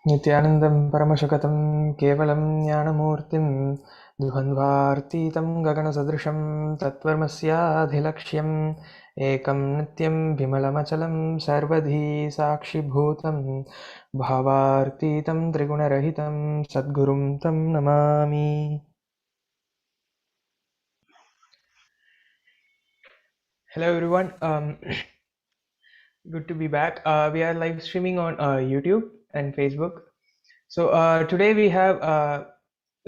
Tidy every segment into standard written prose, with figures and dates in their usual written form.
नित्यानन्दं परमशुकतं केवलं ज्ञानमूर्तिं द्वन्द्वार्तीतं गगनसदृशं तत्त्वमस्याधिलक्ष्यम् एकं नित्यं विमलमचलं सर्वधी साक्षिभूतं भावार्तीतं त्रिगुणरहितं सद्गुरुं तं Namami. Hello everyone, good to be back. We are live streaming on YouTube and Facebook. So today we have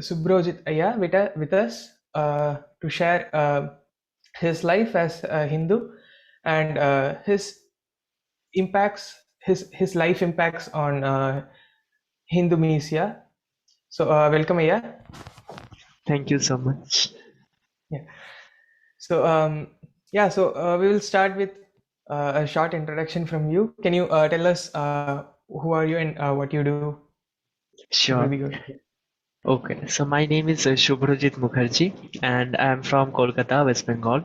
Subrojit Aya with us to share his life as a Hindu and his life impacts on Hindumisia. So welcome Aya. Thank you so much. Yeah. So we will start with a short introduction from you. Can you tell us who are you and what you do? It will Sure. be good. Okay. So my name is Shubhrojit Mukherjee and I am from Kolkata, West Bengal.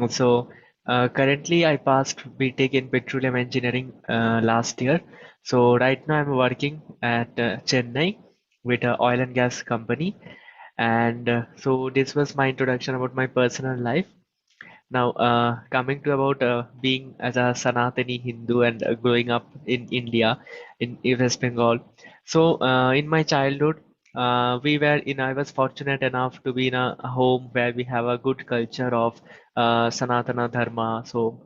So currently I passed BTech in petroleum engineering last year. So right now I'm working at Chennai with an oil and gas company. And so this was my introduction about my personal life. Now, coming to about being as a Sanatani Hindu and growing up in India, in West Bengal. So, in my childhood, I was fortunate enough to be in a home where we have a good culture of Sanatana Dharma. So,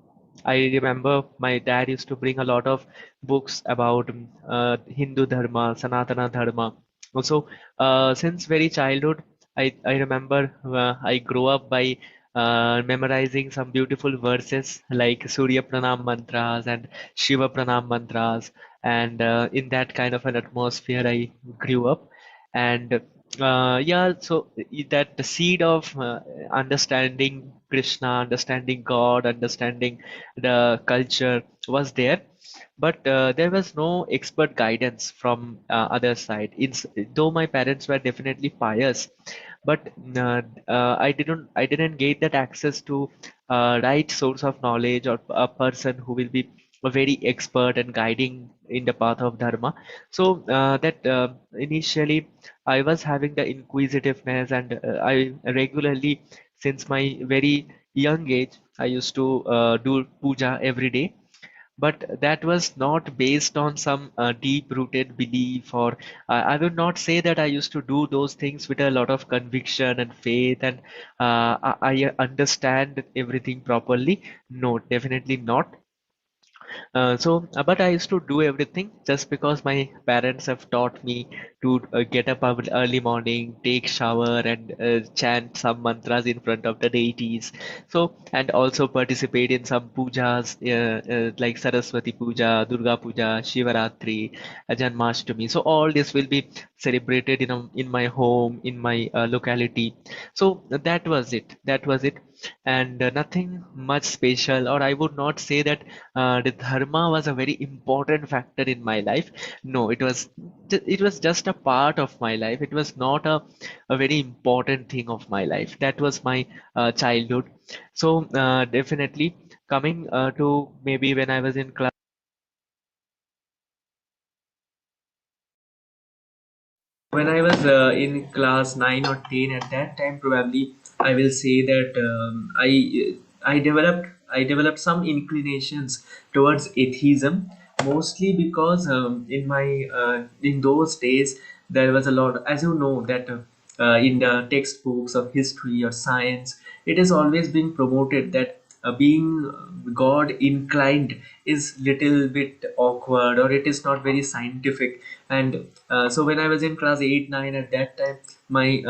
I remember my dad used to bring a lot of books about Hindu Dharma, Sanatana Dharma. Also, since very childhood, I remember I grew up by memorizing some beautiful verses like Surya Pranam mantras and Shiva Pranam mantras, and in that kind of an atmosphere, I grew up. And that the seed of understanding Krishna, understanding God, understanding the culture was there, but there was no expert guidance from other side. Though my parents were definitely pious, but I didn't get that access to right source of knowledge or a person who will be a very expert and guiding in the path of dharma. So that initially I was having the inquisitiveness, and I regularly, since my very young age, I used to do puja every day, but that was not based on some deep-rooted belief, or I would not say that I used to do those things with a lot of conviction and faith, and I understand everything properly. No, definitely not. But I used to do everything just because my parents have taught me to get up early morning, take shower, and chant some mantras in front of the deities. So, and also participate in some pujas like Saraswati Puja, Durga Puja, Shivaratri, Janmashtami. So all this will be celebrated in my home, in my locality. So that was it. That was it, and nothing much special. Or I would not say that the dharma was a very important factor in my life. No, it was just a part of my life. It was not a very important thing of my life. That was my childhood. So definitely coming to maybe when I was in class. When I was in class 9 or 10, at that time, probably I will say that I developed some inclinations towards atheism, mostly because in those days there was a lot, as you know, that in the textbooks of history or science, it has always been promoted that being God inclined is little bit awkward, or it is not very scientific. And so when I was in class 8 9, at that time, my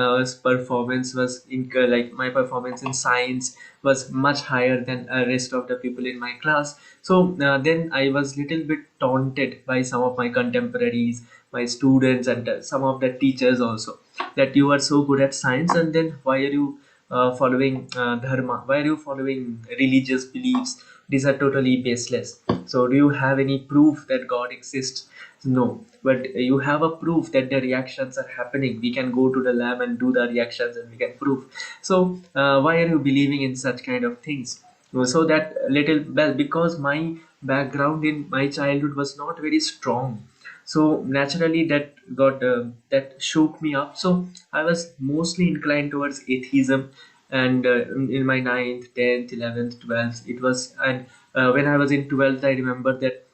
performance was like my performance in science was much higher than rest of the people in my class. So then I was little bit taunted by some of my contemporaries, my students, and some of the teachers also, that you are so good at science, and then why are you following dharma, why are you following religious beliefs? These are totally baseless. So do you have any proof that God exists? No, but you have a proof that the reactions are happening. We can go to the lab and do the reactions, and we can prove. So why are you believing in such kind of things? So that little, well, because my background in my childhood was not very strong. So naturally that shook me up. So I was mostly inclined towards atheism. And in my ninth, 10th, 11th, 12th, it was. And when I was in 12th, I remember that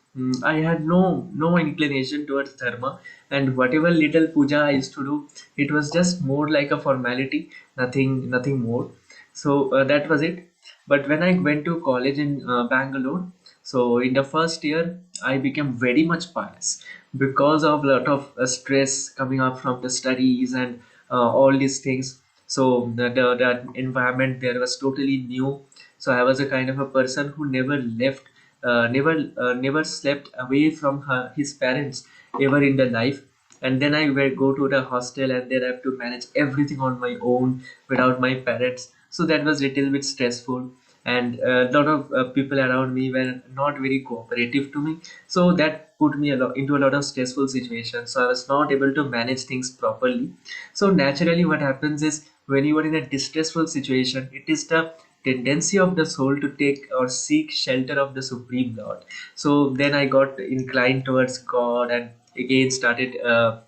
I had no inclination towards dharma. And whatever little puja I used to do, it was just more like a formality, nothing more. So that was it. But when I went to college in Bangalore, so in the first year I became very much pious because of a lot of stress coming up from the studies and all these things. So that environment there was totally new. So I was a kind of a person who never left, never slept away from his parents ever in the life. And then I will go to the hostel, and then I have to manage everything on my own without my parents. So that was little bit stressful, and a lot of people around me were not very cooperative to me. So that put me into a lot of stressful situations. So I was not able to manage things properly. So naturally, what happens is when you are in a distressful situation, it is the tendency of the soul to take or seek shelter of the Supreme Lord. So then I got inclined towards God, and again started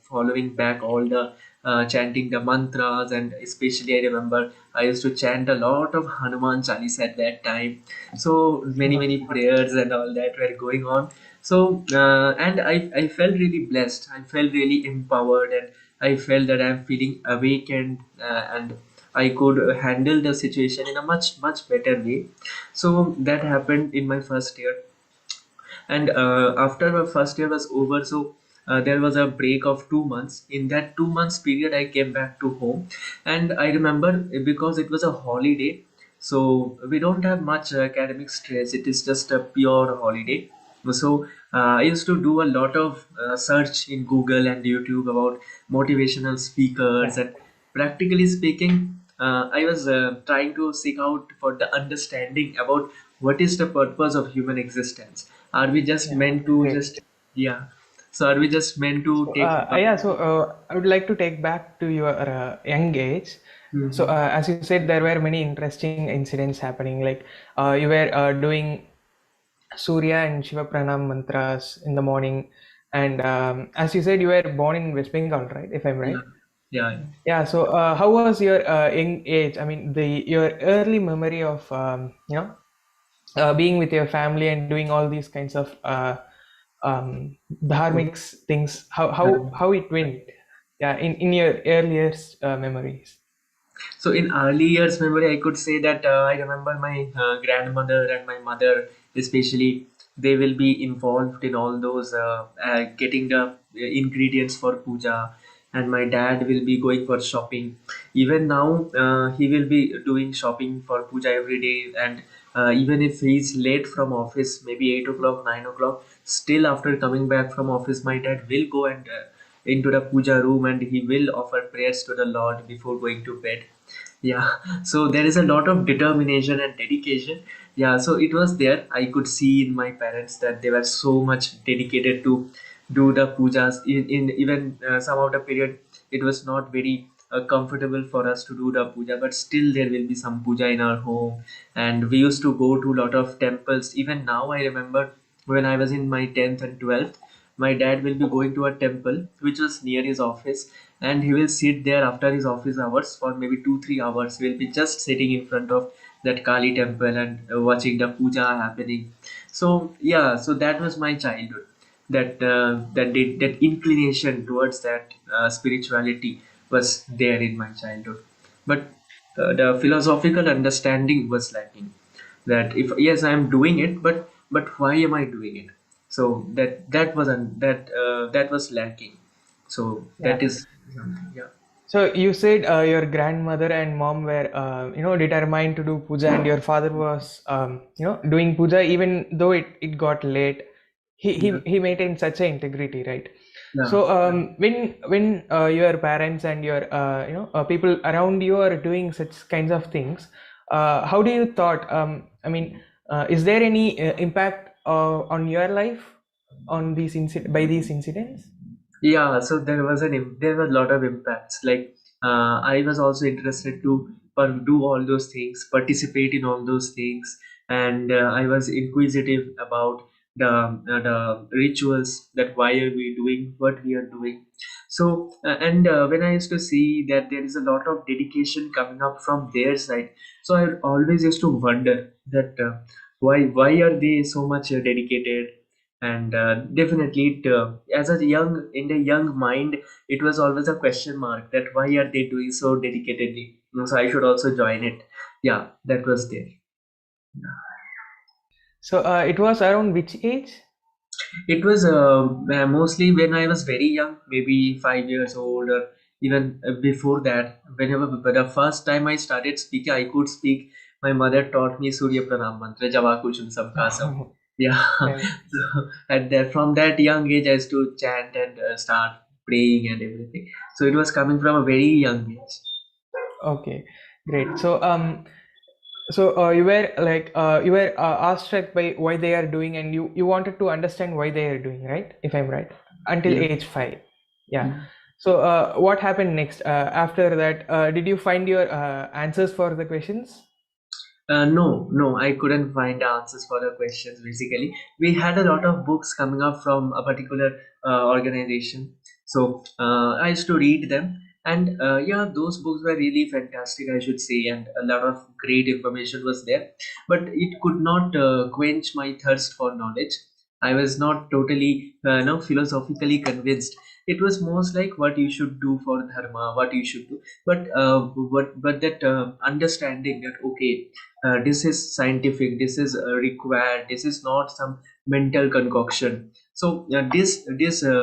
following back all the chanting the mantras. And especially I remember I used to chant a lot of Hanuman Chalisa at that time. So many prayers and all that were going on. So and I felt really blessed. I felt really empowered, and I felt that I'm feeling awakened, and I could handle the situation in a much better way. So that happened in my first year. And after my first year was over, so there was a break of 2 months. In that 2 months period, I came back to home. And I remember, because it was a holiday, so we don't have much academic stress. It is just a pure holiday. So I used to do a lot of search in Google and YouTube about motivational speakers. Yeah. And practically speaking, I was trying to seek out for the understanding about what is the purpose of human existence. Are we just Yeah. meant to Great. just, yeah? So are we just meant to So, take birth? yeah, so I would like to take back to your young age. So, Mhm. as you said, there were many interesting incidents happening. Like you were doing Surya and Shiva Pranam mantras in the morning, and as you said, you were born in West Bengal, right? If I'm Yeah, right. yeah. Yeah. So, how was your young age? I mean, the your early memory of being with your family and doing all these kinds of So, dharmic things. How yeah. how it went? Yeah, in your earliest memories. So in early years memory, I could say that I remember my grandmother and my mother, especially, they will be involved in all those getting the ingredients for puja, and my dad will be going for shopping. Even now, he will be doing shopping for puja every day, and even if he's late from office, maybe 8 o'clock, 9 o'clock, still after coming back from office, my dad will go and into the puja room, and he will offer prayers to the Lord before going to bed. Yeah. So there is a lot of determination and dedication. Yeah, so it was there. I could see in my parents that they were so much dedicated to do the pujas. In even some of the period, it was not very comfortable for us to do the puja, but still there will be some puja in our home. And we used to go to a lot of temples. Even now I remember, when I was in my 10th and 12th, my dad will be going to a temple which was near his office, and he will sit there after his office hours for maybe 2 3 hours. He will be just sitting in front of that Kali temple and watching the puja happening. So yeah, so that was my childhood. That inclination towards that spirituality was there in my childhood. But the philosophical understanding was lacking. That if yes, I am doing it, but why am I doing it? So that was lacking. So Yeah. that is something. Yeah. So you said your grandmother and mom were, determined to do puja, and your father was, doing puja even though it got late. Yeah. He maintained such a integrity, right? Yeah. So when your parents and your people around you are doing such kinds of things, how do you thought? I mean, is there any impact on your life on by these incidents? Yeah, so there were a lot of impacts. Like I was also interested to do all those things, participate in all those things, and I was inquisitive about the rituals, that why are we doing what we are doing. So and when I used to see that there is a lot of dedication coming up from their side, so I always used to wonder that why are they so much dedicated. And definitely as a young, in the young mind, it was always a question mark that why are they doing so dedicatedly. So I should also join it. Yeah, that was there. So it was around which age? It was mostly when I was very young, maybe 5 years old, or even before that. Whenever, but the first time I started speaking, I could speak. My mother taught me Surya Pranam Mantra, Java Kuchum Sabka Sab. Yeah, Nice. so at that, from that young age, I used to chant and start praying and everything. So it was coming from a very young age. Okay, great. So you were like you were awestruck by why they are doing, and you wanted to understand why they are doing, right? If I'm right, until Yeah. age 5. Yeah. So what happened next? After that, did you find your answers for the questions? No, I couldn't find answers for the questions. Basically, we had a lot of books coming up from a particular organization, so I used to read them, and yeah, those books were really fantastic, I should say, and a lot of great information was there. But it could not quench my thirst for knowledge. I was not totally, no, philosophically convinced. It was most like what you should do for dharma, what you should do, but that understanding that okay, this is scientific, this is required, this is not some mental concoction. So this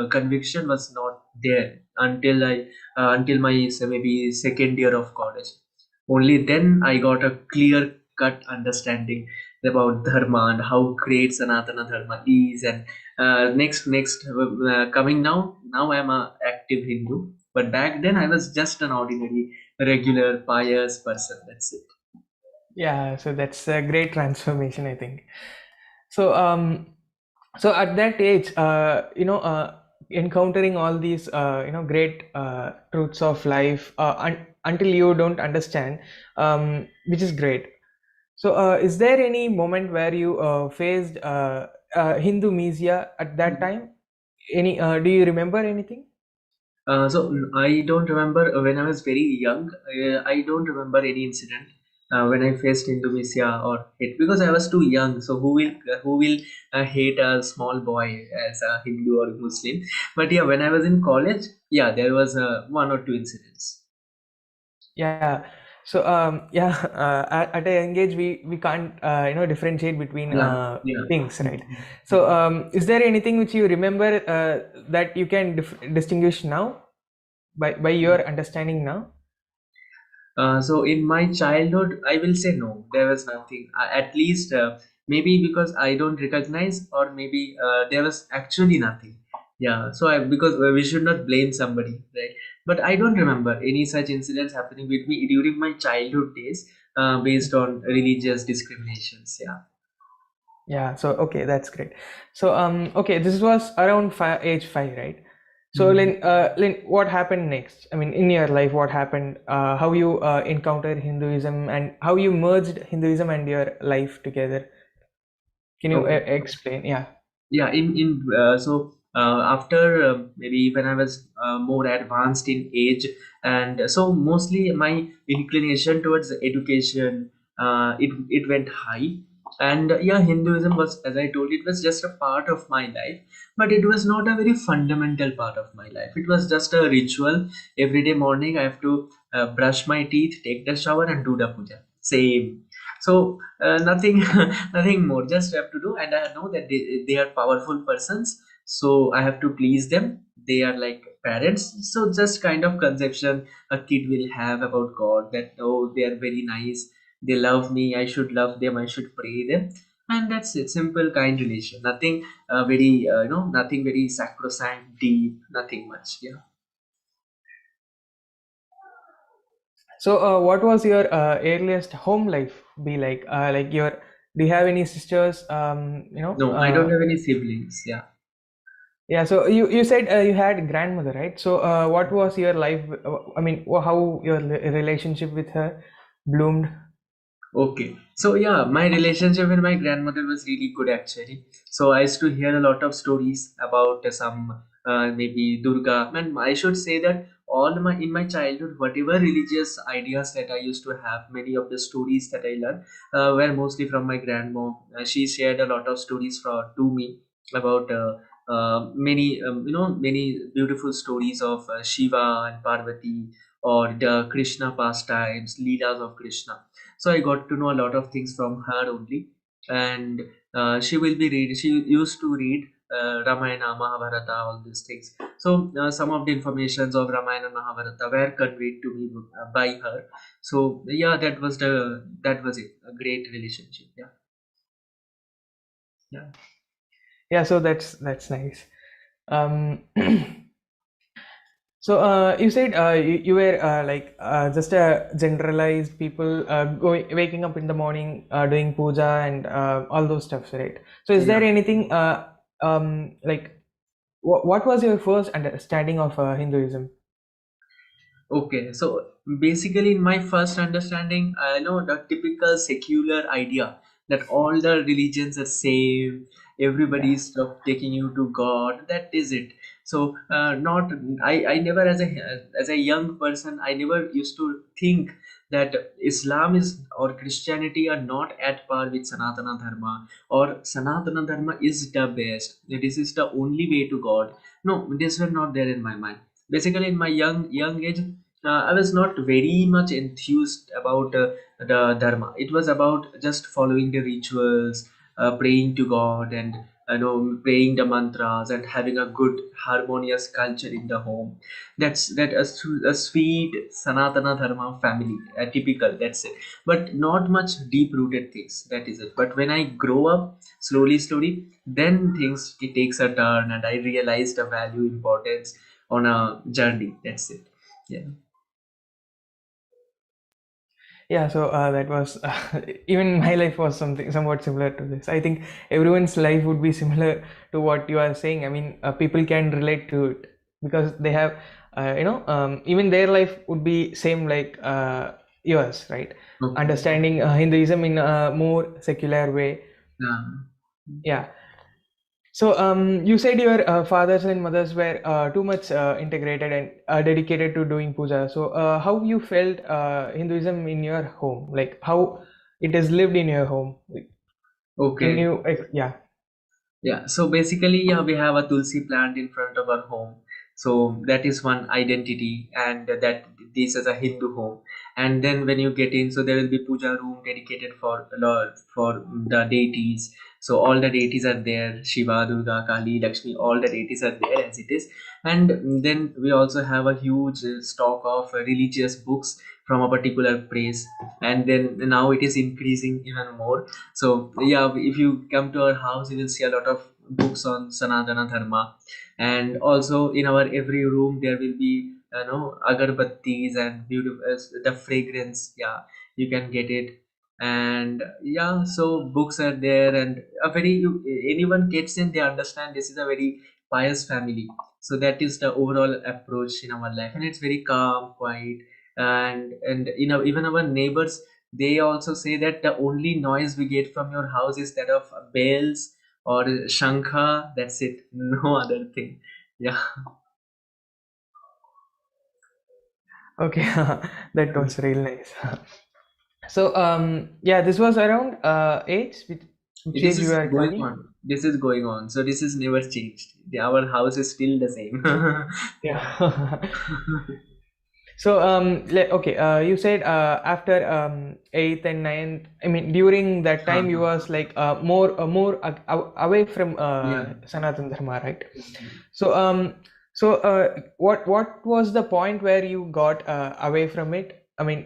conviction was not there until I until my say, maybe second year of college. Only then I got a clear cut understanding about dharma and how great Sanatana dharma is. And next coming now I'm a active Hindu, but back then I was just an ordinary regular pious person, that's it. Yeah. So that's a great transformation, I think. So so at that age, encountering all these great truths of life until you don't understand, which is great. So is there any moment where you faced Hindumisia at that time? Any do you remember anything? I don't remember when I was very young. I don't remember any incident when I faced Indonesia or hate, because I was too young. So who will hate a small boy as a Hindu or Muslim? But yeah, when I was in college, yeah, there was one or two incidents. Yeah. So yeah, at a young age we can't differentiate between Yeah, yeah. things, right? So is there anything which you remember that you can distinguish now by your understanding now? So in my childhood, I will say no. There was nothing. At least maybe because I don't recognize, or maybe there was actually nothing. Yeah. So because we should not blame somebody, right? But I don't remember any such incidents happening with me during my childhood days, based on religious discriminations. Yeah. Yeah. So okay, that's great. So okay, this was around age 5, right? So Mhm. Lynn, what happened next? I mean, in your life, what happened? How you encountered Hinduism and how you merged Hinduism and your life together? Can you Okay. explain? Yeah. Yeah, in so after maybe when I was more advanced in age, and so mostly my inclination towards education, it went high. And yeah, Hinduism was, as I told you, it was just a part of my life, but it was not a very fundamental part of my life. It was just a ritual. Every day morning I have to brush my teeth, take the shower, and do the puja, same. So nothing nothing more, just have to do. And I know that they are powerful persons, so I have to please them. They are like parents, so just kind of conception a kid will have about God, that oh, they are very nice, they love me, I should love them, I should pray them. And that's it, simple kind relation, nothing very nothing very sacrosanct, deep, nothing much. Yeah. So what was your earliest home life be like? Like your, do you have any sisters? No, I don't have any siblings. Yeah. Yeah. So you said you had grandmother, right? So what was your life? I mean, how your relationship with her bloomed? Okay. So yeah, my relationship with my grandmother was really good actually. So I used to hear a lot of stories about some maybe Durga. And I should say that all my in my childhood, whatever religious ideas that I used to have, many of the stories that I learned were mostly from my grandma. She shared a lot of stories to me about many many beautiful stories of Shiva and Parvati, or the Krishna pastimes, Leelas of Krishna. So I got to know a lot of things from her only. And she used to read Ramayana, Mahabharata, all these things. So some of the informations of Ramayana and Mahabharata were conveyed to me by her. So yeah, that was it, a great relationship. Yeah. Yeah. Yeah, so that's nice. Um, so you said you were like just a generalized people going waking up in the morning, doing puja and all those stuffs, right? So is there Yeah. anything like what was your first understanding of Hinduism? Okay, so basically, in my first understanding, I know the typical secular idea that all the religions are same, everybody Yeah. is taking you to God. That is it. So, not I never as a young person, I never used to think that Islam is or Christianity are not at par with Sanatana Dharma, or Sanatana Dharma is the best. This is the only way to God. No, this were not there in my mind. Basically, in my young age, I was not very much enthused about the dharma. It was about just following the rituals, praying to God, and praying the mantras and having a good harmonious culture in the home. That's a sweet Sanatana Dharma family, typical. That's it. But not much deep rooted things. That is it. But when I grow up slowly, then things it takes a turn, and I realized the value importance on a journey. That's it. Yeah. Yeah, so that was even my life was something somewhat similar to this. I think everyone's life would be similar to what you are saying. I mean, people can relate to it because they have, even their life would be same like yours, right? Okay. Understanding Hinduism in a more secular way. Yeah. Yeah. So, you said your fathers and mothers were too much integrated and dedicated to doing puja. So, how you felt Hinduism in your home? Like how it is lived in your home? Like, can Okay. you? Yeah. Yeah, so basically, yeah, we have a tulsi plant in front of our home. So that is one identity, and that this is a Hindu home. And then when you get in, so there will be puja room dedicated for Lord, for the deities. So all the deities are there: Shiva, Durga, Kali, Lakshmi. All the deities are there as it is. And then we also have a huge stock of religious books from a particular place. And then now it is increasing even more. So yeah, if you come to our house, you will see a lot of books on Sanatana Dharma, and also in our every room there will be agarbattis and beautiful the fragrance. Yeah, you can get it, and yeah, so books are there, and a very anyone gets in, they understand this is a very pious family. So that is the overall approach in our life, and it's very calm, quiet, and even our neighbors, they also say that the only noise we get from your house is that of bells or shankha. That's it. No other thing. Yeah. Okay. That was real nice. So, yeah, this was around age. Which This age you is are going talking? on. This is going on. So this is never changed. Our house is still the same. Yeah. So, okay, you said after eighth and ninth. I mean, during that Huh. time, you was like more away from Yeah. Sanatan Dharma, right? So, what was the point where you got away from it? I mean,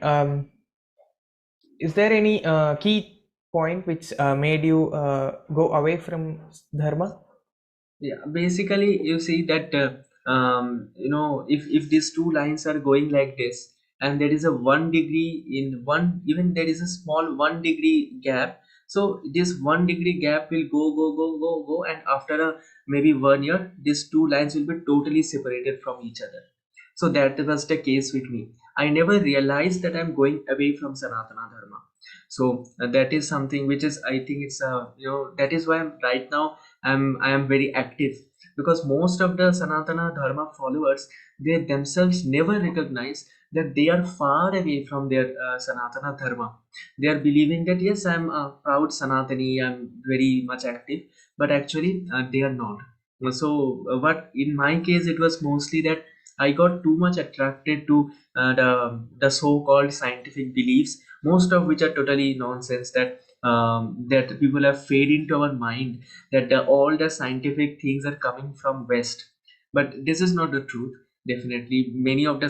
is there any key point which made you go away from Dharma? Yeah, basically, you see that if these two lines are going like this, and there is a 1 degree in one, even there is a small 1 degree gap. So this 1 degree gap will go, and after a maybe 1 year, these two lines will be totally separated from each other. So that was the case with me. I never realized that I'm going away from Sanatana Dharma. So that is something which is, I think it's that is why right now I am very active, because most of the Sanatana Dharma followers, they themselves never recognize that they are far away from their Sanatana Dharma. They are believing that yes, I'm a proud Sanatani, I'm very much active, but actually they are not. So what in my case, it was mostly that I got too much attracted to the so-called scientific beliefs, most of which are totally nonsense, that that people have fed into our mind, that all the scientific things are coming from West. But this is not the truth. Definitely many of the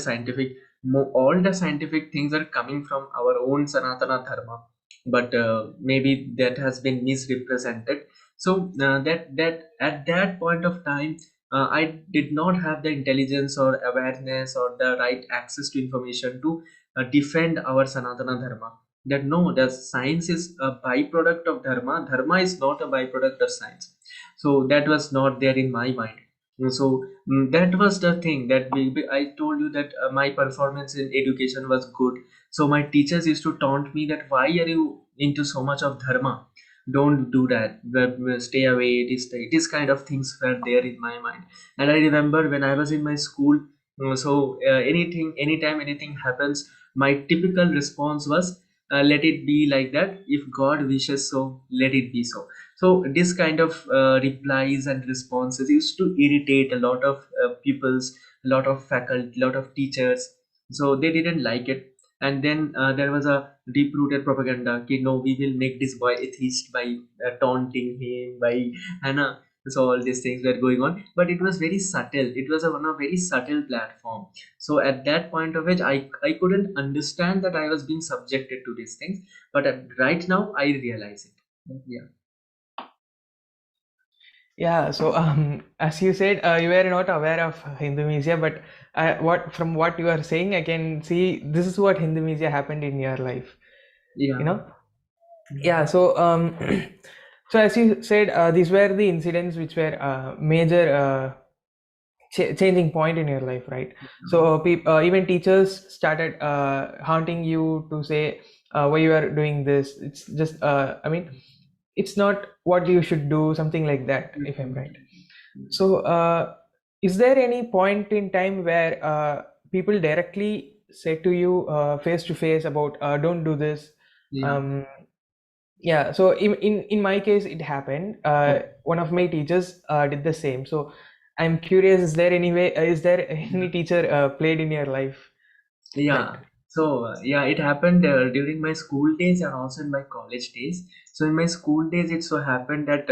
all the scientific things are coming from our own Sanatana Dharma, but maybe that has been misrepresented. So that at that point of time, I did not have the intelligence or awareness or the right access to information to defend our Sanatana Dharma. That no, the science is a byproduct of Dharma. Dharma is not a byproduct of science. So that was not there in my mind. So that was the thing that I told you that my performance in education was good. So my teachers used to taunt me that why are you into so much of Dharma? Don't do that, stay away, this kind of things were there in my mind. And I remember when I was in my school, anytime anything happens, my typical response was, let it be like that, if God wishes so, let it be so. So this kind of replies and responses used to irritate a lot of pupils, a lot of faculty, a lot of teachers. So they didn't like it. And then there was a deep rooted propaganda कि no, we will make this boy atheist by taunting him by, and so all these things were going on, but it was very subtle. It was on a very subtle platform. So at that point of age, I couldn't understand that I was being subjected to these things, but right now I realize it. Yeah. Yeah, so as you said, you were not aware of Hindumisia, but from what you are saying, I can see this is what Hindumisia happened in your life. Yeah. You know? Yeah. So so as you said, these were the incidents which were major changing point in your life, right? So even teachers started haunting you to say why you are doing this. It's just I mean, it's not what you should do, something like that, if I'm right. So is there any point in time where people directly say to you face to face about don't do this? Yeah. Yeah, so in my case it happened. One of my teachers did the same. So I'm curious, is there any way, is there any teacher played in your life? Yeah. Right. So yeah, it happened during my school days and also in my college days. So in my school days, it so happened that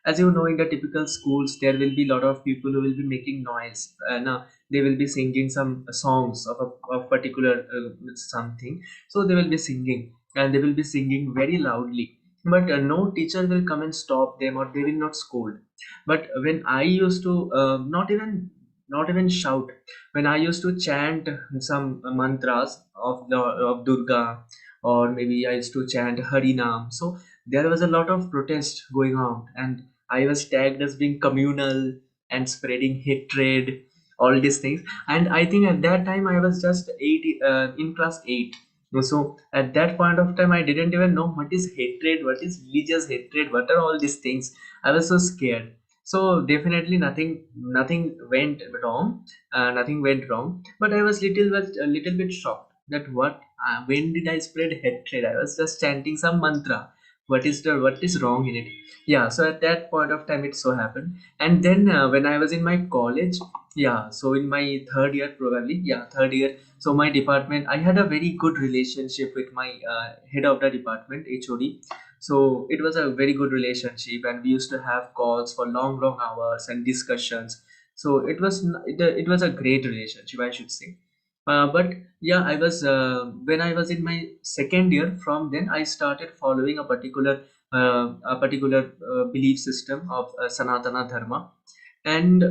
as you know, in the typical schools, there will be a lot of people who will be making noise, and they will be singing some songs of particular something. So they will be singing, and they will be singing very loudly. But no teacher will come and stop them, or they will not scold. But when I used to not even shout, when I used to chant some mantras of Durga, or maybe I used to chant Harinam. So there was a lot of protest going on, and I was tagged as being communal and spreading hatred, all these things. And I think at that time I was just in class 8. So at that point of time, I didn't even know what is hatred, what is religious hatred, what are all these things. I was so scared. So definitely nothing went wrong, nothing went wrong, but I was a little bit shocked that when did I spread hatred? I was just chanting some mantra. What is wrong in it? Yeah. So at that point of time, it so happened. And then when I was in my college, yeah, so in my third year, probably, yeah, third year, so my department, I had a very good relationship with my head of the department, HOD. So it was a very good relationship, and we used to have calls for long hours and discussions. So it was a great relationship, I should say. But yeah, I was when I was in my second year, from then I started following a particular belief system of Sanatana Dharma. And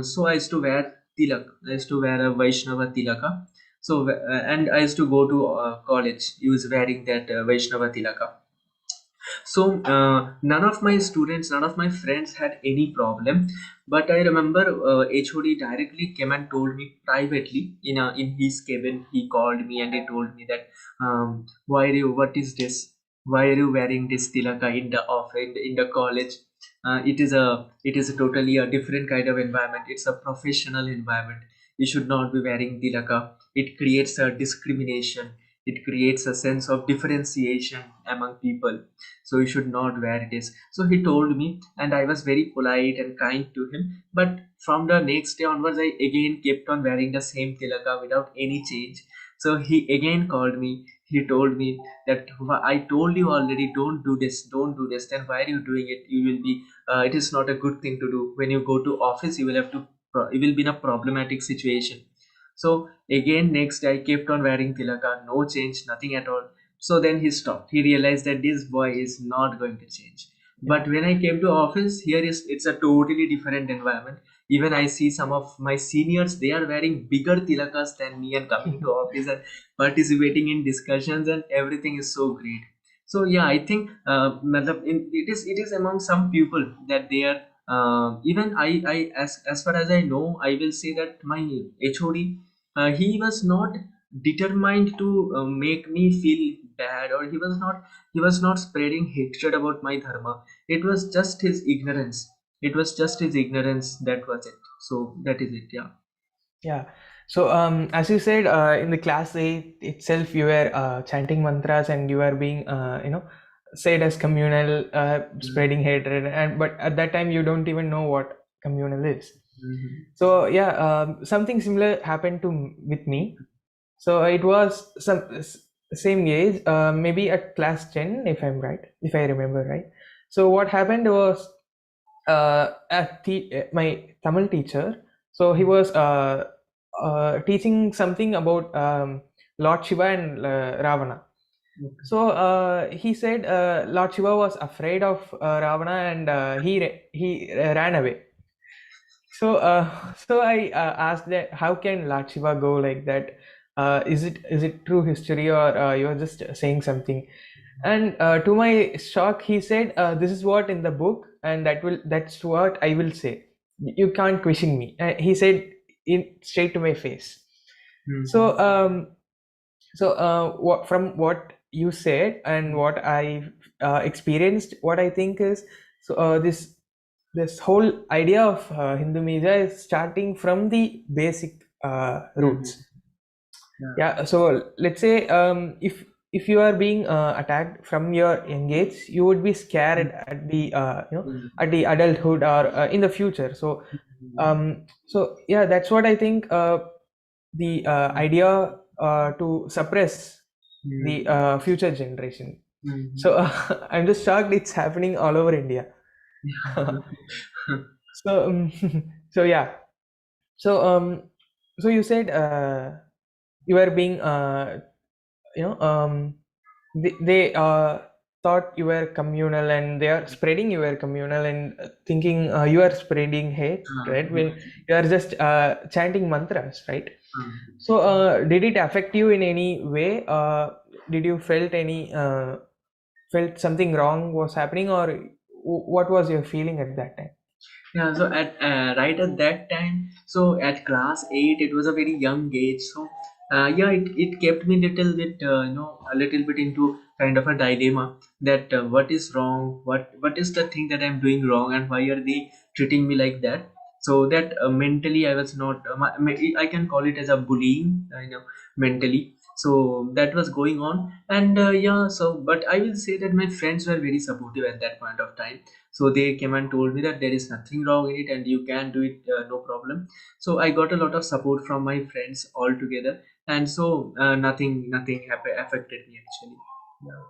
so I used to wear tilak. I used to wear a Vaishnava tilaka. So and I used to go to college, he was wearing that Vaishnava tilaka. So none of my students, none of my friends had any problem. But I remember HOD directly came and told me privately in his cabin. He called me and he told me that why are you? What is this? Why are you wearing this tilaka in the office in the college? It is a totally a different kind of environment. It's a professional environment. You should not be wearing tilaka. It creates a discrimination. It creates a sense of differentiation among people, so you should not wear this. So he told me, and I was very polite and kind to him. But from the next day onwards, I again kept on wearing the same tilaka without any change. So he again called me. He told me that I told you already, don't do this, don't do this. Then why are you doing it? You will be. It is not a good thing to do. When you go to office, you will have to. You will be in a problematic situation. So again, next day I kept on wearing tilaka, no change, nothing at all. So then he stopped. He realized that this boy is not going to change. Yeah. But when I came to office, here is it's a totally different environment. Even I see some of my seniors, they are wearing bigger tilakas than me and coming to office and participating in discussions, and everything is so great. So yeah, I think it is among some people that they are even I as far as I know, I will say that my HOD, he was not determined to make me feel bad, or he was not spreading hatred about my dharma. It was just his ignorance. It was just his ignorance. That was it. So that is it. Yeah. Yeah. So, as you said, in the class 8 itself, you were chanting mantras and you were being, said as communal, spreading hatred. And but at that time, you don't even know what communal is. Mhm. So, yeah, something similar happened with me. So it was same age, maybe at class 10, if I'm right, if I remember right. So what happened was, my Tamil teacher, so he was teaching something about Lord Shiva and Ravana. Okay. So he said Lord Shiva was afraid of Ravana, and he ran away. So so I asked that how can Lord Shiva go like that? Is it true history, or you're just saying something? And to my shock, he said, "This is what in the book, and that's what I will say. You can't question me." He said in straight to my face. So Mhm. from what you said and what I experienced, what I think is, so this whole idea of Hindumisia is starting from the basic Mhm. roots. Yeah. Yeah, so let's say if you are being attacked from your young age, you would be scared at the Mhm. at the adulthood, or in the future. So yeah, that's what I think. The idea to suppress the Mhm. future generation. Mhm. So I'm just shocked it's happening all over India. So so yeah, so so you said you were being you know they thought you were communal, and they are spreading you were communal, and thinking you are spreading hate, right, when you are just chanting mantras, right? So did it affect you in any way? Did you felt something wrong was happening, or what was your feeling at that time? Yeah, so at right at that time, so at class 8, it was a very young age. So yeah, it kept me little bit, a little bit into kind of a dilemma, that what is wrong, what is the thing that I'm doing wrong, and why are they treating me like that? So that mentally I was not, I can call it as a bullying, mentally. So that was going on, and yeah. So but I will say that my friends were very supportive at that point of time. So they came and told me that there is nothing wrong in it and you can do it, no problem. So I got a lot of support from my friends altogether, and so nothing affected me actually. Yeah.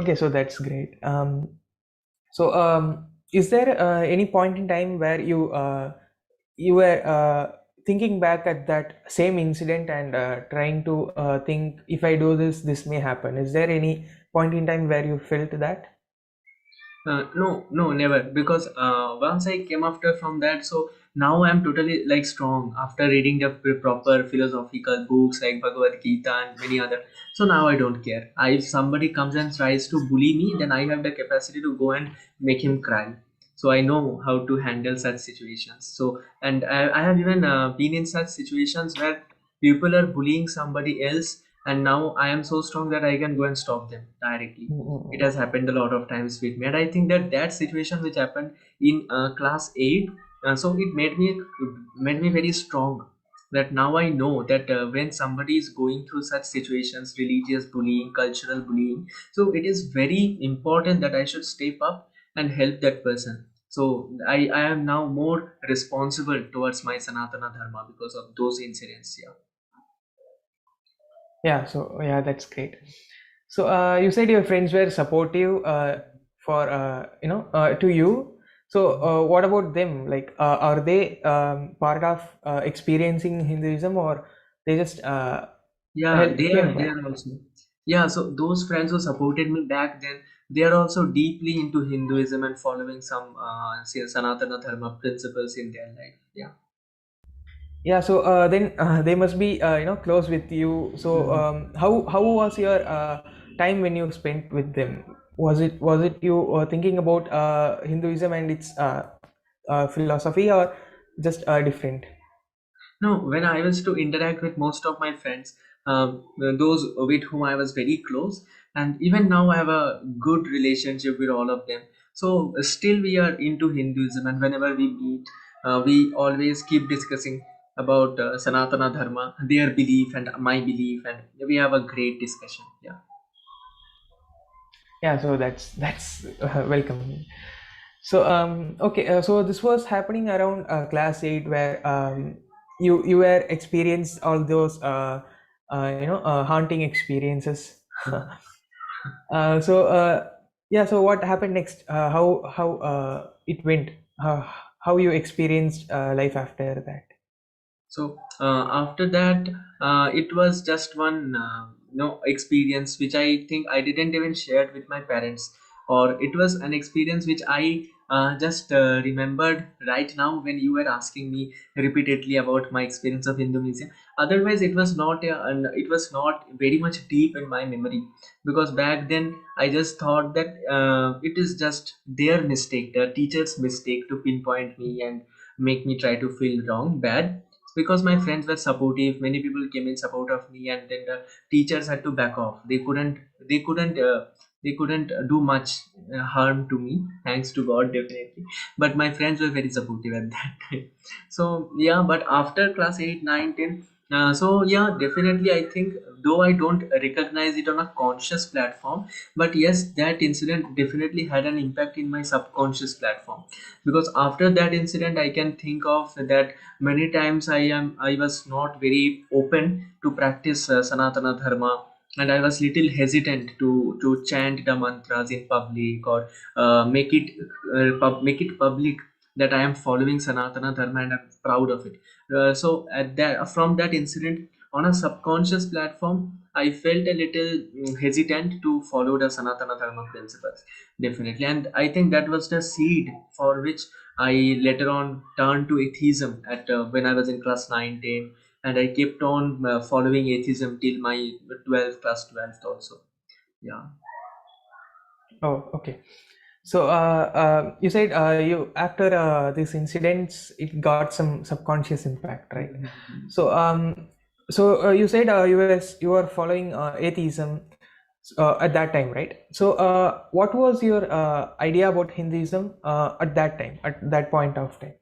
Okay, so that's great. So is there any point in time where you were thinking back at that same incident, and trying to think, if I do this, this may happen? Is there any point in time where you felt that? No, no, never. Because once I came after from that, so now I'm totally like strong after reading the proper philosophical books like Bhagavad Gita and many other. So now I don't care. If somebody comes and tries to bully me, then I have the capacity to go and make him cry. So I know how to handle such situations. So, and I have even been in such situations where people are bullying somebody else, and now I am so strong that I can go and stop them directly. It Mm-mm. has happened a lot of times with me, and I think that that situation which happened in class 8, so it made me very strong, that now I know that when somebody is going through such situations, religious bullying, cultural bullying, so it is very important that I should step up and help that person. So I am now more responsible towards my Sanatana Dharma because of those incidents. Yeah. Yeah, so yeah, that's great. So you said your friends were supportive for to you. So what about them? Like, are they part of experiencing Hinduism, or they just Yeah, they are came back? there also. Yeah, so those friends who supported me back then, they are also deeply into Hinduism and following some Sanatana Dharma principles in their life. Yeah. Yeah, so then they must be close with you. So Mhm. how was your time when you spent with them? Was it you thinking about Hinduism and its philosophy, or just different? No, when I was to interact with most of my friends, those with whom I was very close, and even now I have a good relationship with all of them. So still we are into Hinduism, and whenever we meet, we always keep discussing about Sanatana Dharma, their belief and my belief, and we have a great discussion. Yeah. Yeah, so that's welcome. So okay, so this was happening around class 8, where you were experienced all those haunting experiences. So yeah, so what happened next? How it went? How you experienced life after that? So after that, it was just one experience which I think I didn't even share with my parents, or it was an experience which I just remembered right now when you were asking me repeatedly about my experience of Indonesia. Otherwise, it was not very much deep in my memory, because back then I just thought that it is just their mistake, the teacher's mistake, to pinpoint me and make me try to feel wrong, bad, because my friends were supportive. Many people came in support of me, and then the teachers had to back off. They couldn't do much harm to me, thanks to God, definitely. But my friends were very supportive at that time. So yeah, but after class 8, 9, 10, so yeah, definitely I think, though I don't recognize it on a conscious platform, but yes, that incident definitely had an impact in my subconscious platform, because after that incident I can think of that many times I was not very open to practice Sanatana Dharma, and I was little hesitant to chant the mantras in public, or make it public that I am following Sanatana Dharma and I'm proud of it. So at that from that incident, on a subconscious platform, I felt a little hesitant to follow the Sanatana Dharma principles, definitely, and I think that was the seed for which I later on turned to atheism at when I was in class 9, 10, and I kept on following atheism till my 12th, class 12th also. Yeah. Oh, okay. So you said you after these incidents, it got some subconscious impact, right? Mhm. So you said you were following atheism at that time, right? So what was your idea about Hinduism at that time, at that point of time?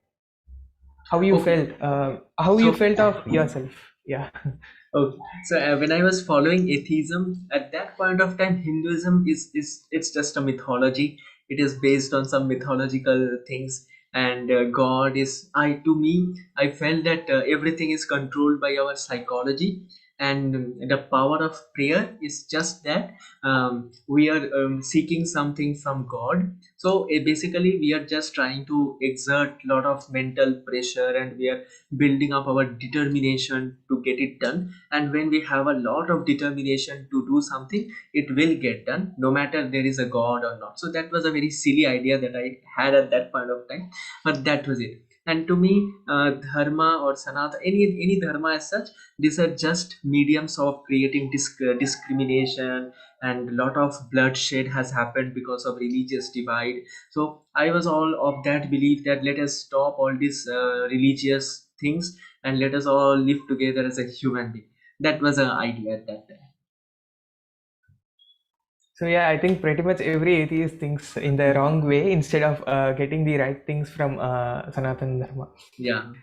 How you Okay. felt? How you So felt of yourself? Yeah. okay, so when I was following atheism at that point of time, Hinduism is it's just a mythology. It is based on some mythological things, and God is I to me. I felt that everything is controlled by our psychology, and the power of prayer is just that we are seeking something from God. So basically, we are just trying to exert a lot of mental pressure, and we are building up our determination to get it done. And when we have a lot of determination to do something, it will get done no matter there is a God or not. So that was a very silly idea that I had at that point of time, but that was it. And to me, dharma or sanatana, any dharma as such, these are just mediums of creating discrimination, and lot of bloodshed has happened because of religious divide. So I was all of that belief that let us stop all these religious things, and let us all live together as a human being. That was an idea at that time. So yeah, I think pretty much every atheist thinks in the wrong way instead of getting the right things from Sanatana Dharma. Yeah.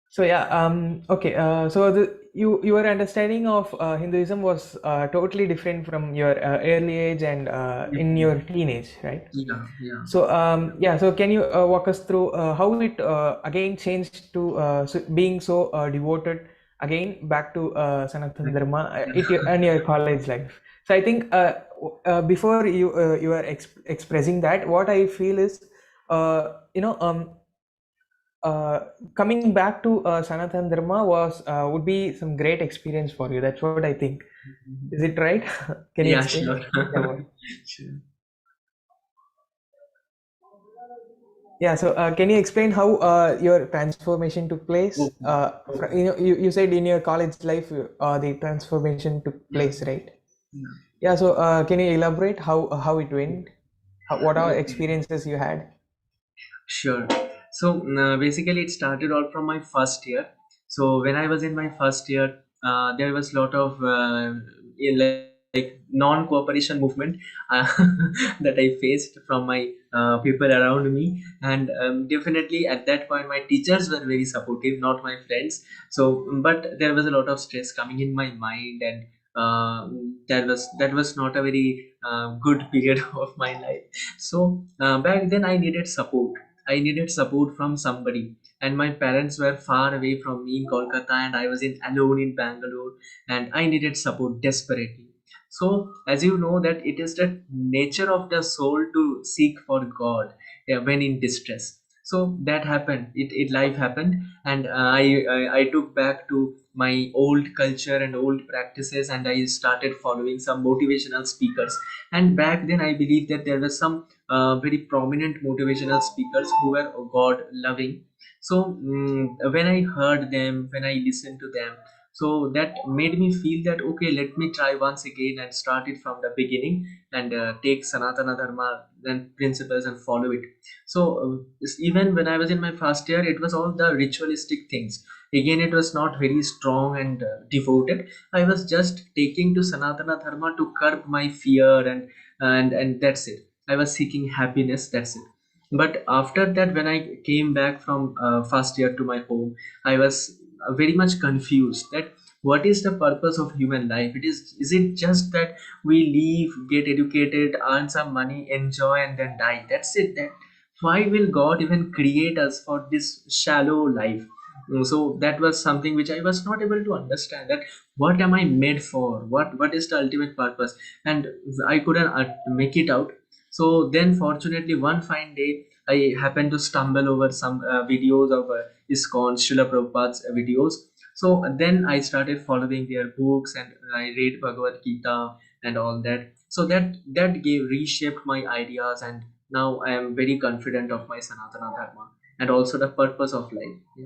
So yeah, okay. So your understanding of Hinduism was totally different from your early age and in Mhm. your teenage, right? Yeah, yeah. So yeah, so can you walk us through how it again changed to being so devoted again back to Sanatana Dharma in your college life? So I think before you are expressing that, what I feel is, you know, coming back to Sanatana Dharma would be some great experience for you. That's what I think. Is it right? Can you Yeah, explain? sure. Yeah, what? Sure. Yeah, so can you explain how your transformation took place? Okay. Okay. You said in your college life the transformation took Yeah. place, right? Yeah. Yeah, so can you elaborate how it went? What are Okay. experiences you had? Sure. So basically, it started all from my first year. So when I was in my first year, there was a lot of like non-cooperation movement uh, that I faced from my people around me, and definitely at that point, my teachers were very supportive, not my friends. So, but there was a lot of stress coming in my mind, and that was not a very good period of my life. So back then, I needed support from somebody, and my parents were far away from me in Kolkata, and I was in alone in Bangalore, and I needed support desperately. So, as you know, that it is the nature of the soul to seek for God when in distress. So that happened. It life happened, and I took back to my old culture and old practices, and I started following some motivational speakers. And back then, I believe that there were some very prominent motivational speakers who were God loving. So when I heard them, when I listened to them, so that made me feel that okay, let me try once again and start it from the beginning, and take Sanatana Dharma and principles and follow it. So even when I was in my first year, it was all the ritualistic things. Again, it was not very strong and devoted. I was just taking to Sanatana Dharma to curb my fear, and that's it. I was seeking happiness. That's it. But after that, when I came back from first year to my home, I was very much confused that what is the purpose of human life? Is it just that we live, get educated, earn some money, enjoy, and then die? That's it. That why will God even create us for this shallow life? So that was something which I was not able to understand. That what am I made for? What is the ultimate purpose? And I couldn't make it out. So then, fortunately, one fine day, I happened to stumble over some videos of ISKCON, Srila Prabhupada's videos. So then I started following their books, and I read Bhagavad Gita and all that. So that gave reshaped my ideas, and now I am very confident of my Sanatana Dharma and also the purpose of life. Yeah.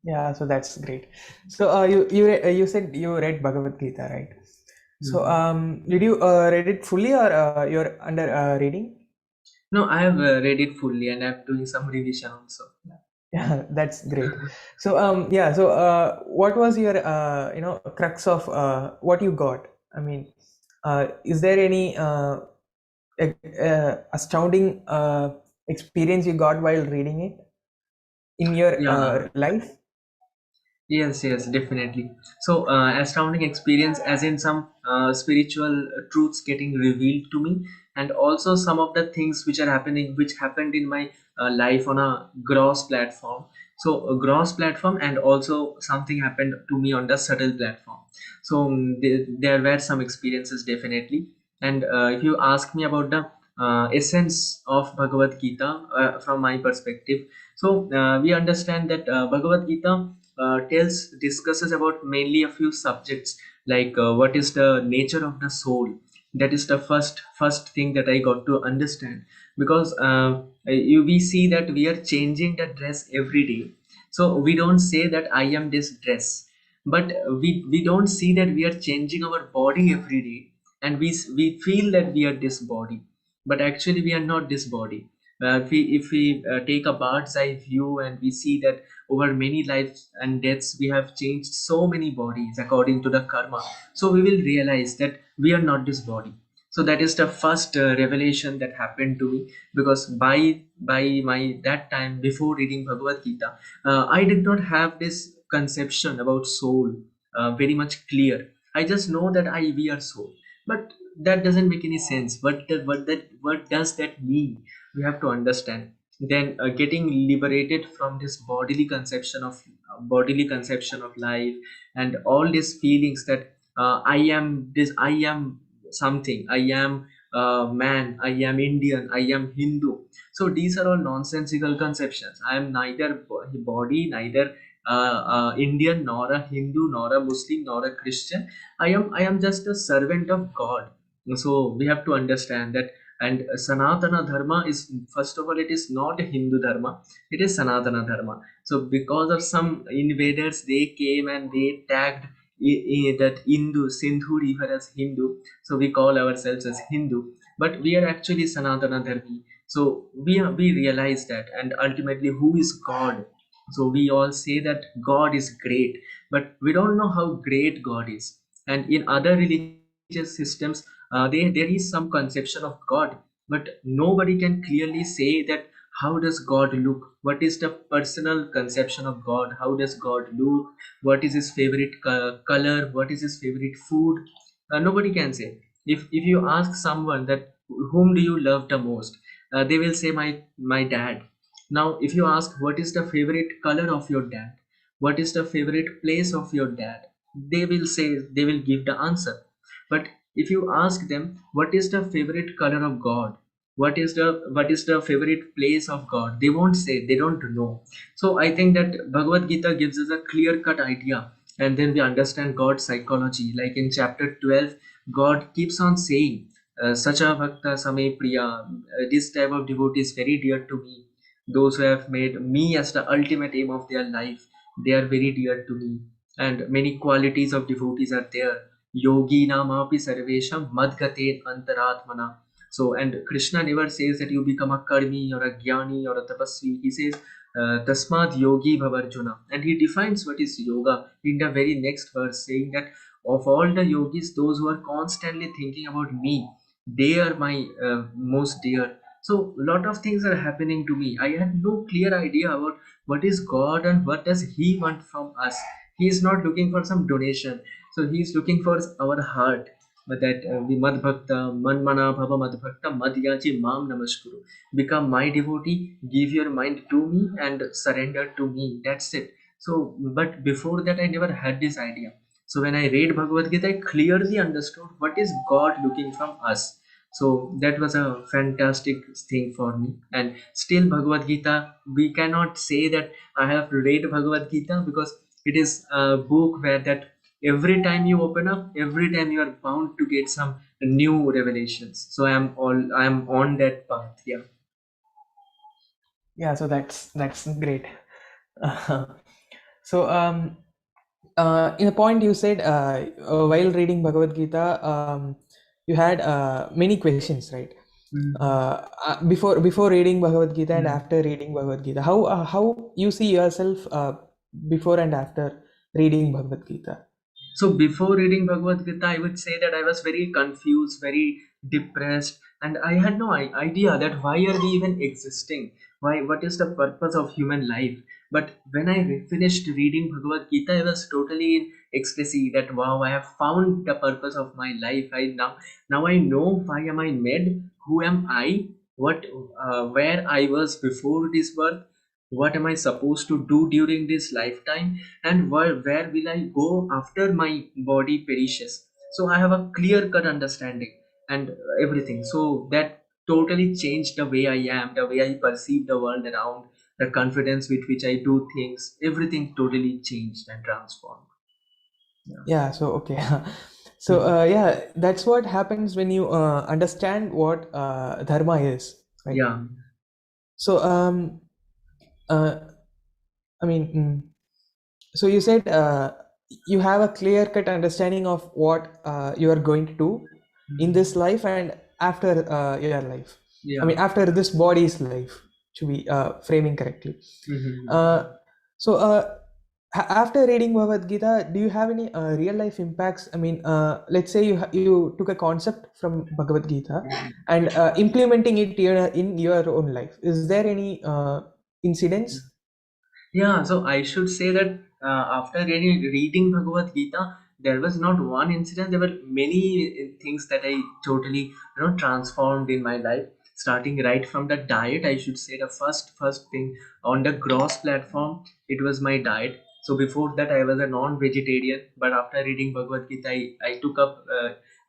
Yeah, so that's great. So you said you read Bhagavad Gita, right? So Mhm. did you read it fully or you're under reading? No, I have read it fully, and I'm doing some revision also. Yeah, that's great. So yeah, so what was your crux of what you got? I mean, is there any astounding experience you got while reading it in your Yeah. life? Yes, yes, definitely. So, astounding experience, as in some spiritual truths getting revealed to me, and also some of the things which are happening, which happened in my life on a gross platform. So, a gross platform, and also something happened to me on the subtle platform. So, there were some experiences definitely. And if you ask me about the essence of Bhagavad Gita from my perspective, so we understand that Bhagavad Gita discusses about mainly a few subjects, like what is the nature of the soul. That is the first thing that I got to understand. because we see that we are changing the dress every day. So we don't say that I am this dress, but we don't see that we are changing our body every day, and we feel that we are this body, but actually we are not this body. If we take a bird's eye view, and we see that over many lives and deaths we have changed so many bodies according to the karma, so we will realize that we are not this body. So that is the first revelation that happened to me, because by my that time, before reading Bhagavad Gita, I did not have this conception about soul very much clear. I just know that I we are soul, but that doesn't make any sense. What does that mean? We have to understand. Then getting liberated from this bodily conception of life, and all these feelings that I am this, I am something, I am man, I am Indian, I am Hindu. So these are all nonsensical conceptions. I am neither body, neither Indian, nor a Hindu, nor a Muslim, nor a Christian. I am just a servant of God. So we have to understand that. And Sanatana Dharma is, first of all, it is not a Hindu Dharma, it is Sanatana Dharma. So because of some invaders, they came and they tagged that Hindu Sindhu river as Hindu, so we call ourselves as Hindu, but we are actually Sanatana Dharmi. So we realize that, and ultimately, who is God? So we all say that God is great, but we don't know how great God is. And in other religious systems, there is some conception of God, but nobody can clearly say that how does God look, what is the personal conception of God, how does God look, what is his favorite color, what is his favorite food. Nobody can say. If you ask someone that whom do you love the most, they will say my dad. Now if you ask what is the favorite color of your dad, what is the favorite place of your dad, they will say, they will give the answer. But if you ask them what is the favorite color of God, what is the favorite place of God, they won't say, they don't know. So I think that Bhagavad Gita gives us a clear cut idea, and then we understand God's psychology. Like in chapter 12, God keeps on saying, Sacha Bhakta Same Priya, this type of devotee is very dear to me. Those who have made me as the ultimate aim of their life, they are very dear to me. And many qualities of devotees are there. Yogi namapi sarvesham madgaten antaratmana. So, and Krishna never says that you become a karmi or a jnani or a tapasvi. He says, tasmad yogi bhavarjuna. And he defines what is yoga in the very next verse, saying that of all the yogis, those who are constantly thinking about me, they are my most dear. So a lot of things are happening to me. I had no clear idea about what is God and what does he want from us. He is not looking for some donation, so he is looking for our heart. But that we mad bhakta man mana bhava mad bhakta mad yachi mam namaskuru. Become my devotee, give your mind to me and surrender to me, that's it. So but before that I never had this idea. So when I read Bhagavad Gita, I clearly understood what is God looking from us. So that was a fantastic thing for me. And still Bhagavad Gita, we cannot say that I have read Bhagavad Gita, because it is a book where that every time you open up, every time you are bound to get some new revelations. So I am on that path. Yeah. Yeah, so that's great. So in a point you said, while reading Bhagavad Gita, you had many questions, right? Before reading Bhagavad Gita and after reading Bhagavad Gita, how you see yourself before and after reading Bhagavad Gita? So before reading Bhagavad Gita, I would say that I was very confused, very depressed, and I had no idea that why are we even existing? Why? What is the purpose of human life? But when I finished reading Bhagavad Gita, I was totally in ecstasy that wow, I have found the purpose of my life. Now I know why am I made? Who am I? What? Where I was before this birth? What am I supposed to do during this lifetime? And where will I go after my body perishes? So I have a clear cut understanding and everything. So that totally changed the way I am, the way I perceive the world around, the confidence with which I do things. Everything totally changed and transformed. Yeah, so okay. So yeah, that's what happens when you understand what dharma is. right? Yeah. So uh, I mean, so you said you have a clear cut understanding of what you are going to do in this Mhm. life and after your life. I mean, Yeah. after this body's life, to be framing correctly. Mhm. Uh, so, after reading Bhagavad Gita, do you have any real life impacts? I mean, let's say you took a concept from Bhagavad Gita and implementing it in your own life. Is there any incidents? Yeah, so I should say that after reading Bhagavad Gita, there was not one incident. There were many things that I totally, transformed in my life. Starting right from the diet, I should say the first thing on the gross platform, it was my diet. So before that, I was a non-vegetarian. But after reading Bhagavad Gita, I took up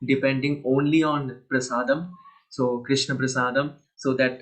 depending only on prasadam, so Krishna prasadam. So that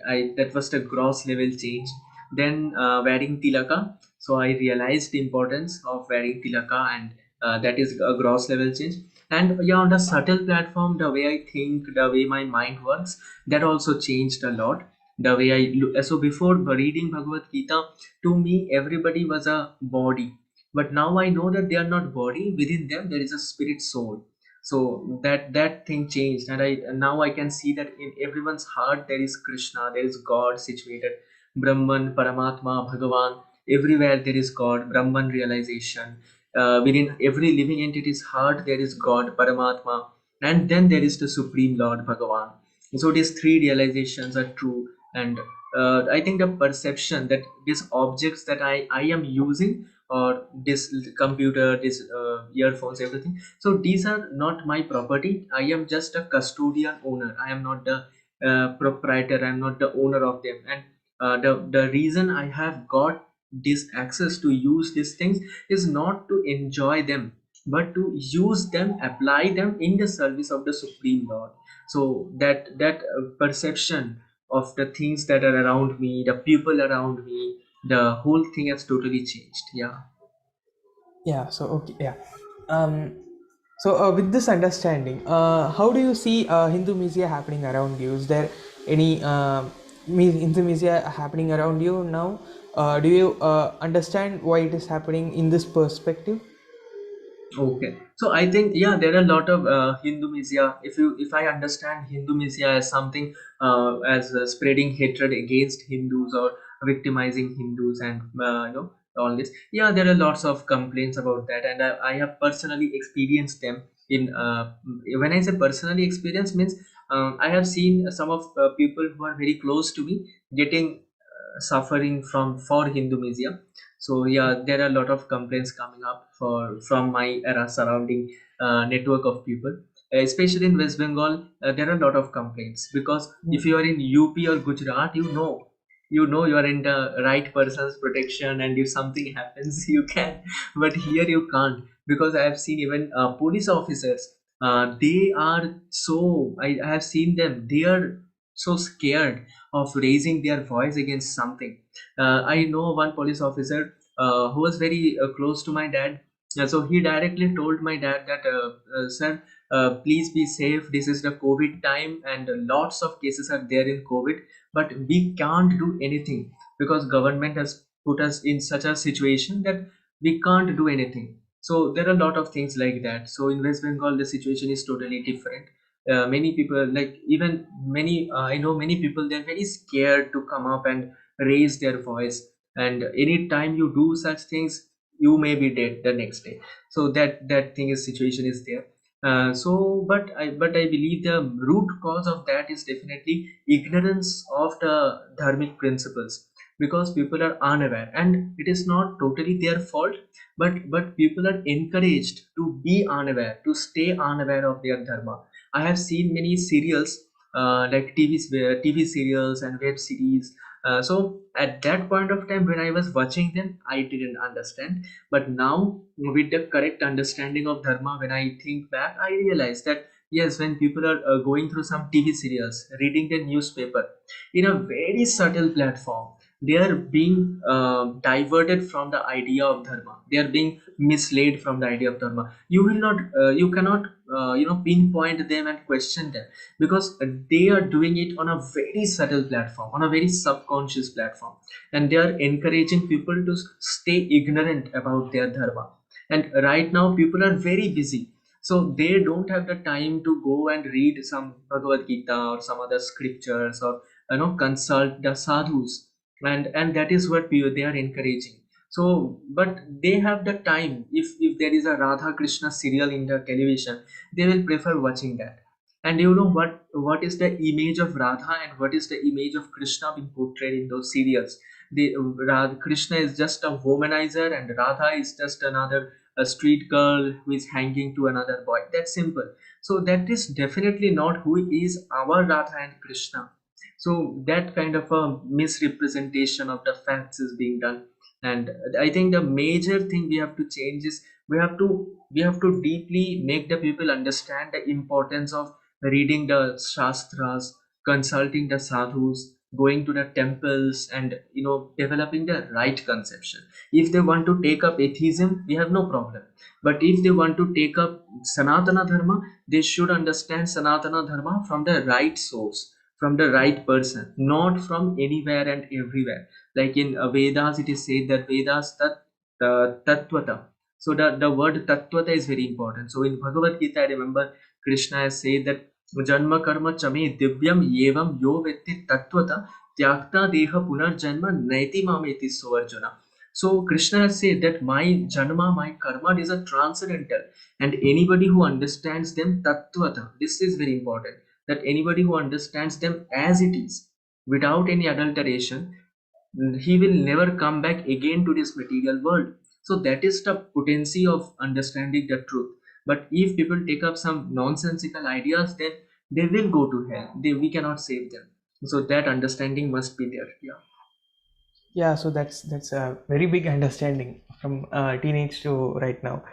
was the gross level change. Then wearing tilaka, so I realized the importance of wearing tilaka, and that is a gross level change. And yeah, on the subtle platform, the way I think, the way my mind works, that also changed a lot. The way I look, so before reading Bhagavad Gita, to me everybody was a body, but now I know that they are not body. Within them there is a spirit soul. So that thing changed, and now I can see that in everyone's heart there is Krishna, there is God situated. Brahman, Paramatma, Bhagavan, everywhere there is God, Brahman realization. Within every living entity's heart, there is God, Paramatma, and then there is the Supreme Lord, Bhagavan. So these three realizations are true, and I think the perception that these objects that I am using, or this computer, this earphones, everything. So these are not my property. I am just a custodian owner. I am not the proprietor. I am not the owner of them, and the reason I have got this access to use these things is not to enjoy them, but to use them, apply them in the service of the Supreme Lord. So that perception of the things that are around me, the people around me, the whole thing has totally changed. Yeah. Yeah, so okay, yeah. Um, so with this understanding, how do you see Hindumisia happening around you? Is there any Hindumisia happening around you now? Do you understand why it is happening in this perspective? Okay, so I think, yeah, there are a lot of Hindumisia. If I understand Hindumisia as something as spreading hatred against Hindus or victimizing Hindus, and all this, yeah, there are lots of complaints about that, and I have personally experienced them. In when I say personally experienced, means I have seen some of people who are very close to me getting suffering from for Hindumisia. So yeah, there are a lot of complaints coming up from my era surrounding network of people, especially in West Bengal. There are a lot of complaints because if you are in UP or Gujarat, you know you are in the right person's protection, and if something happens you can, but here you can't, because I have seen even police officers. They are so, I have seen them, they are so scared of raising their voice against something. I know one police officer who was very close to my dad. So he directly told my dad that, sir, please be safe. This is the COVID time, and lots of cases are there in COVID, but we can't do anything because government has put us in such a situation that we can't do anything. So there are a lot of things like that. So in West Bengal, the situation is totally different. Many people, like even many, I know many people, they're very scared to come up and raise their voice, and anytime you do such things, you may be dead the next day. So that thing is situation is there. So but I believe the root cause of that is definitely ignorance of the dharmic principles, because people are unaware, and it is not totally their fault, but people are encouraged to be unaware, to stay unaware of their dharma. I have seen many serials, like TV serials and web series. So at that point of time when I was watching them, I didn't understand. But now, with the correct understanding of dharma, when I think back, I realize that yes, when people are going through some TV serials, reading the newspaper in a very subtle platform, they are being diverted from the idea of dharma. They are being misled from the idea of dharma. You will not, you cannot, pinpoint them and question them, because they are doing it on a very subtle platform, on a very subconscious platform, and they are encouraging people to stay ignorant about their dharma. And right now people are very busy, so they don't have the time to go and read some Bhagavad Gita or some other scriptures, or consult the sadhus. And that is what they are encouraging. So but they have the time. If there is a Radha Krishna serial in the television, they will prefer watching that. And you know what is the image of Radha and what is the image of Krishna being portrayed in those serials? Krishna is just a womanizer, and Radha is just another a street girl who is hanging to another boy. That's simple. So that is definitely not who is our Radha and Krishna. So that kind of a misrepresentation of the facts is being done. And I think the major thing we have to change is we have to deeply make the people understand the importance of reading the shastras, consulting the sadhus, going to the temples, and developing the right conception. If they want to take up atheism, we have no problem. But if they want to take up Sanatana Dharma, they should understand Sanatana Dharma from the right source, from the right person, not from anywhere and everywhere. Like in Vedas, it is said that Vedas tattvata. So the word tattvata is very important. So in Bhagavad Gita, I remember Krishna has said that Janma karma chame divyam yevam yo vetti tattvata tyakta deha punarjanma naiti mameti soarjuna. So Krishna has said that my janma, my karma is a transcendental, and anybody who understands them tattvata, this is very important, that anybody who understands them as it is, without any adulteration, he will never come back again to this material world. So that is the potency of understanding the truth. But if people take up some nonsensical ideas, then they will go to hell. We cannot save them. So that understanding must be there. Yeah. Yeah, so that's a very big understanding from teenage to right now.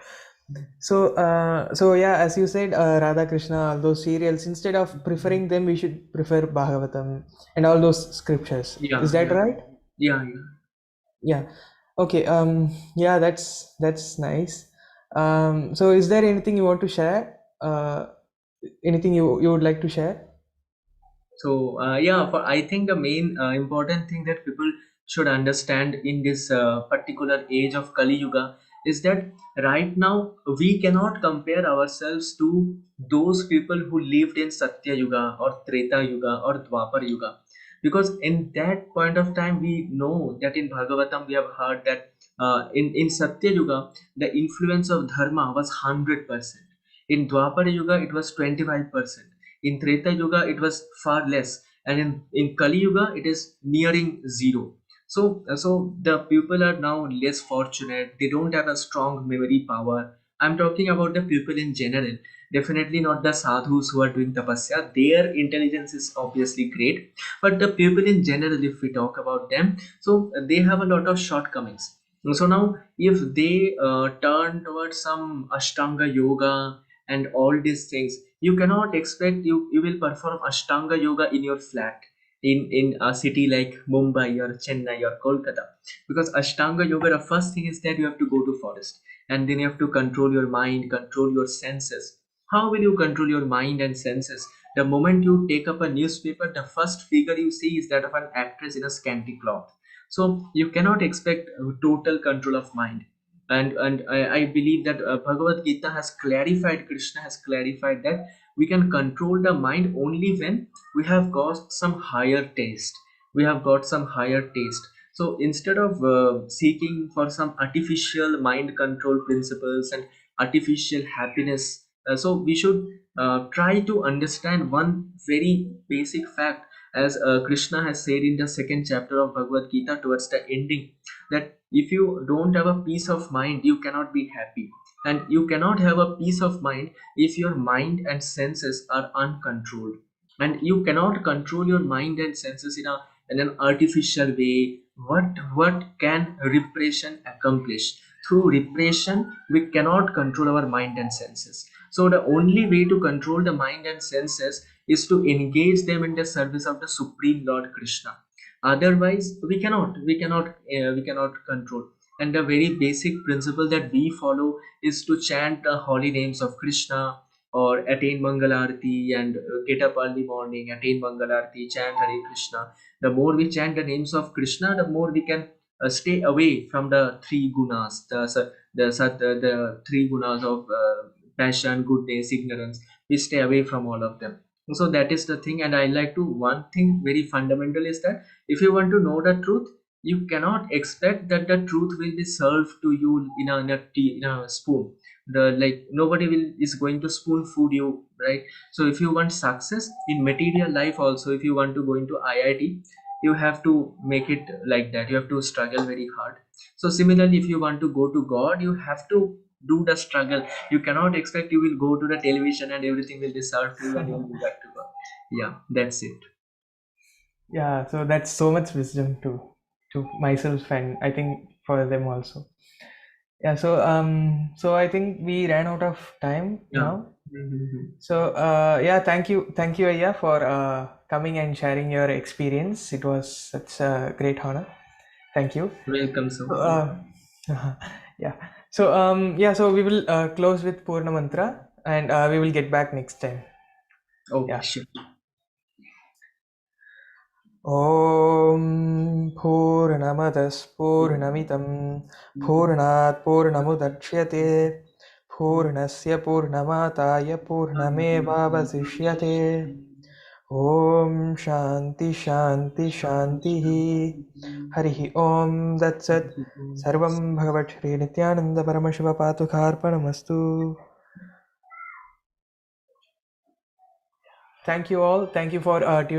So yeah, as you said, Radha Krishna, all those serials, instead of preferring them, we should prefer Bhagavatam and all those scriptures. Yeah. Is that Yeah. right? Yeah. Yeah. Yeah. Okay. Yeah, that's nice. So is there anything you want to share? Anything you would like to share? So yeah, I think the main important thing that people should understand in this particular age of Kali Yuga is that right now we cannot compare ourselves to those people who lived in Satya Yuga or Treta Yuga or Dwapar Yuga, because in that point of time we know that in Bhagavatam we have heard that in Satya Yuga the influence of dharma was 100%. In Dwapar Yuga it was 25%. In Treta Yuga, it was far less, and in Kali Yuga, it is nearing zero. So the people are now less fortunate. They don't have a strong memory power. I'm talking about the people in general. Definitely not the sadhus who are doing tapasya. Their intelligence is obviously great, but the people in general, if we talk about them, so they have a lot of shortcomings. So now, if they turn towards some Ashtanga yoga and all these things, you cannot expect you will perform Ashtanga yoga in your flat in a city like Mumbai or Chennai or Kolkata, because Ashtanga yoga, the first thing is that you have to go to forest, and then you have to control your mind, control your senses. How will you control your mind and senses? The moment you take up a newspaper, the first figure you see is that of an actress in a scanty cloth. So you cannot expect total control of mind. And I believe that Bhagavad Gita has clarified, Krishna has clarified that we can control the mind only when we have got some higher taste. We have got some higher taste. So instead of seeking for some artificial mind control principles and artificial happiness, so we should try to understand one very basic fact, as Krishna has said in the second chapter of Bhagavad Gita towards the ending, that if you don't have a peace of mind, you cannot be happy. And you cannot have a peace of mind if your mind and senses are uncontrolled. And you cannot control your mind and senses in an artificial way. What can repression accomplish? Through repression, we cannot control our mind and senses. So the only way to control the mind and senses is to engage them in the service of the Supreme Lord Krishna. Otherwise we cannot control. And the very basic principle that we follow is to chant the holy names of Krishna, or attain Mangal Arati, and get up early morning, attain Mangal Arati, chant Hare Krishna. The more we chant the names of Krishna, the more we can stay away from the three gunas, the three gunas of passion, goodness, ignorance. We stay away from all of them. So that is the thing. And I like to, one thing very fundamental is that if you want to know the truth, you cannot expect that the truth will be served to you in a spoon. The like nobody will is going to spoon food you, right? So if you want success in material life also, if you want to go into IIT, you have to make it like that. You have to struggle very hard. So similarly, if you want to go to God, you have to do the struggle. You cannot expect you will go to the television and everything will be served to you and you will be back to God. Yeah, that's it. Yeah, so that's so much wisdom to myself, and I think for them also. Yeah, so I think we ran out of time Yeah. now. Mhm. So yeah, thank you, Aya, for coming and sharing your experience. It was such a great honor. Thank you. Welcome, So, sir. yeah. So yeah, so we will close with Purna Mantra, and we will get back next time. Okay, Yeah. sure. ॐ पूर्णमदस्पूर्णमिदं पूर्णात् पूर्णमुदक्ष्यते पूर्णस्य पूर्णमादाय पूर्णमेवावशिष्यते ॐ शान्ति शान्ति शान्तिः हरिः ॐ दत्सत् सर्वं भगवत् श्रीनित्यानन्दपरमशिवपादुकार्पणमस्तु. Thank you all. Thank you for tuning